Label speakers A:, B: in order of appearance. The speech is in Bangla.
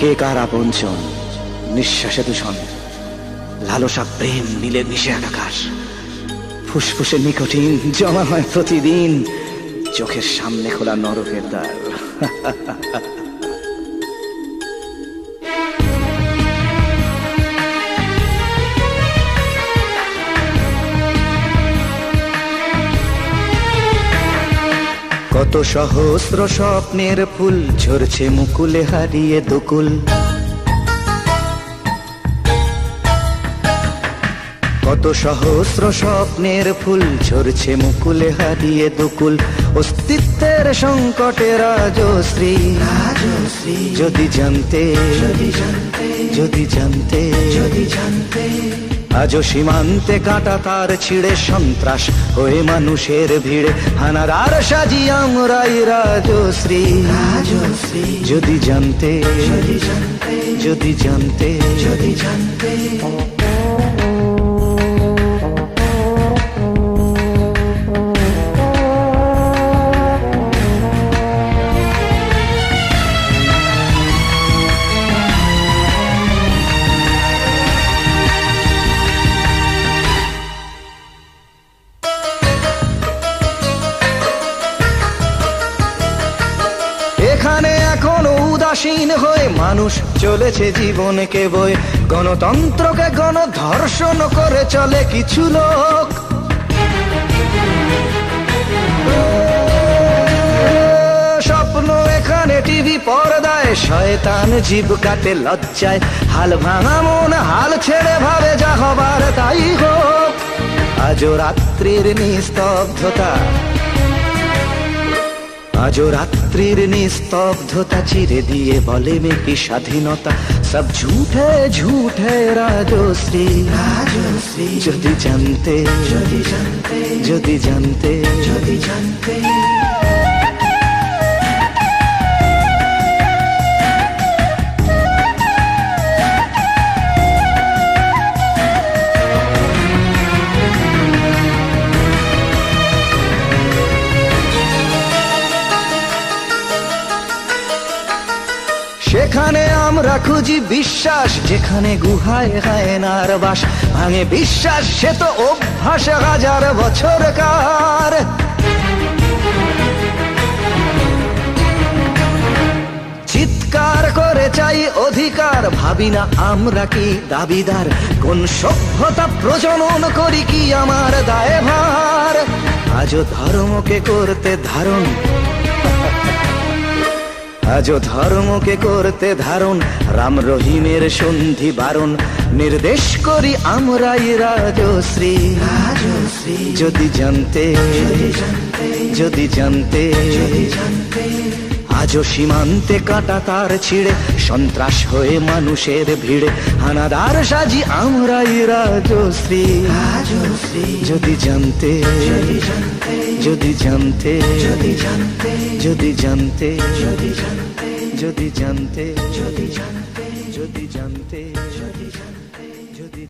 A: কে কার আপনজন, নিঃশ্বাসে দূষণ, লালসা প্রেম মিলে মিশে একাকার। ফুসফুসে নিকোটিন জমা হয় প্রতিদিন, চোখের সামনে খোলা নরকের দ্বার। কত সহস্র স্বপ্নের ফুল ঝরছে মুকুলে হারিয়ে দুকুল। কত সহস্র স্বপ্নের ফুল ঝরছে মুকুলে হারিয়ে দুকুল। অস্তিত্বের সংকটে রাজশ্রী, যদি জানতে, যদি জানতে, যদি জানতে, যদি জানতে। আজও সীমান্তে কাটা তার ছিঁড়ে সন্ত্রাস হয়ে মানুষের ভিড়ে হানাদার সাজি আমরাই রাজশ্রী। যদি জানতে, যদি জানতে, যদি জানতে, যদি জানতে। এখানে এখনো উদাসীন হয়ে মানুষ চলেছে জীবনকে বয়ে, গণতন্ত্রকে গণধর্ষণ করে চলে কিছু লোক। স্বপ্ন এখানে টিভি পর্দায়, শয়তান জীব কাটে লজ্জায়। হাল ভাঙা মন হাল ছেড়ে ভাবে যা হবার তাই হোক। আজও রাত্রির নিস্তব্ধতা, আজও রাত্রির নিস্তব্ধতা চিরে দিয়ে বলে মে কি স্বাধীনতা। সব ঝুঠে ঝুঠে রাজশ্রী, রাজশ্রী। যদি জানতে, যদি জানতে, যদি জানতে, যদি জানতে। সেখানে আমরা খুঁজি বিশ্বাস, যেখানে গুহায় হায়নার বাস। ভাঙে বিশ্বাস সে তো অভ্যাস হাজার বছরকার। চিৎকার করে চাই অধিকার, ভাবি না আমরা কি দাবিদার। কোন সভ্যতা প্রজনন করি কি আমার দায়ভার। আজও ধর্মকে করতে ধারণ, আজও ধর্মকে করতে ধারণ। রাম রহিমের সন্ধি বারণ নির্দেশ করি আমরাই রাজশ্রী, রাজশ্রী। যদি জানতে, যদি জানতে, যদি জানতে, যদি জানতে। আজও সীমান্তে কাটা তার ছিঁড়ে সন্ত্রাস হয়ে মানুষের ভিড়ে হানাদার সাজি আমরাই রাজশ্রী, রাজশ্রী। যদি জানতে, যদি জানতে, যদি জানতে, যদি জানতে, যদি জানতে, যদি জানতে, যদি জানতে, যদি জানতে, যদি জানতে, যদি জানতে।